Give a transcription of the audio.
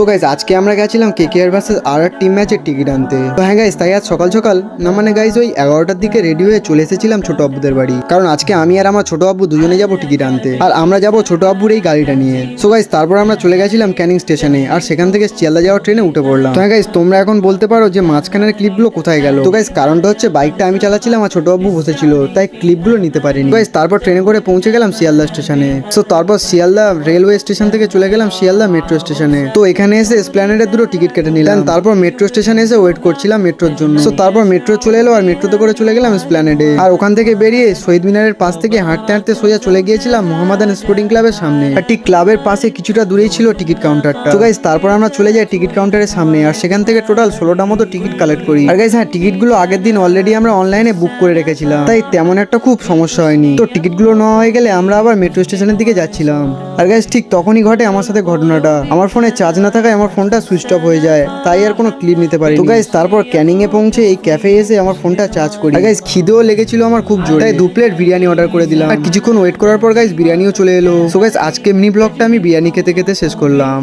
So guys আজকে আমরা গেছিলাম কেকেআর ভার্সেস আর টিম ম্যাচের টিকিট আনতে। তো হ্যাঁ গাইজ, তাই আজ সকাল সকাল না মানে গাইজ ওই 11টার দিকে রেডি হয়ে চলে এসেছিলাম ছোট আব্বুদের বাড়ি, কারণ আজকে আমি আর আমার ছোট আব্বু দুজনে যাবো টিকিট আনতে, আর আমরা যাবো ছোট আব্বুর এই গাড়িটা নিয়ে। সো গাইজ তারপর আমরা চলে গেছিলাম ক্যানিং স্টেশনে, আর সেখান থেকে শিয়ালদা যাওয়ার ট্রেনে উঠে পড়লাম। তো হ্যাঁ গাইজ, তোমরা এখন বলতে পারো যে মাঝখানের ক্লিপগুলো কোথায় গেল। তো গাইজ কারণটা হচ্ছে বাইকটা আমি চালাচ্ছিলাম আর ছোট আব্বু বসেছিল, তাই ক্লিপগুলো নিতে পারিনি। গাইজ তারপর ট্রেনে করে পৌঁছে গেলাম শিয়ালদা স্টেশনে। সো তারপর শিয়ালদা রেলওয়ে স্টেশন থেকে চলে গেলাম শিয়ালদা মেট্রো স্টেশনে। তো এখানে এসে এসপ্ল্যানেডের দুটো টিকিট কেটে নিলাম, তারপর মেট্রো স্টেশনে এসে ওয়েট করছিলাম মেট্রোর জন্য। সো তারপর মেট্রো চলে এলো আর মেট্রোতে করে চলে গেলাম এসপ্ল্যানেডে, আর ওখান থেকে বেরিয়ে শহীদ মিনারের পাশ থেকে হাঁটতে হাঁটতে সোজা চলে গিয়েছিলাম মোহামেডান স্পোর্টিং ক্লাবের সামনে, আর ঠিক ক্লাবের পাশে কিছুটা দূরেই ছিল টিকিট কাউন্টারটা। তো গাইস তারপর আমরা চলে যাই টিকিট কাউন্টারের সামনে, আর সেখান থেকে টোটাল 16টা মতো টিকিট কালেক্ট করি। আর গাইস হ্যাঁ, টিকিটগুলো আগের দিন অলরেডি আমরা অনলাইনে বুক করে রেখেছিলাম, তাই তেমন একটা খুব সমস্যা হয়নি। তো টিকিটগুলো নেওয়া হয়ে গেলে আমরা আবার মেট্রো স্টেশনের দিকে যাচ্ছিলাম, আর গাইস ঠিক তখনই ঘটে আমার সাথে ঘটনাটা। আমার ফোনে চার্জ না থাকায় আমার ফোনটা সুইচ অফ হয়ে যায়, তাই আর কোনো ক্লিপ নিতে পারি। তো গাইস তারপর ক্যানিং এ পৌঁছে এই ক্যাফে এসে আমার ফোনটা চার্জ করি। আর গাইস খিদেও লেগেছিল আমার খুব জোরে, তাই 2 প্লেট বিরিয়ানি অর্ডার করে দিলাম, আর কিছুক্ষণ ওয়েট করার পর গাইস বিরিয়ানিও চলে এলো। সো গাইস আজকে মিনি ব্লগটা আমি বিরিয়ানি খেতে খেতে শেষ করলাম।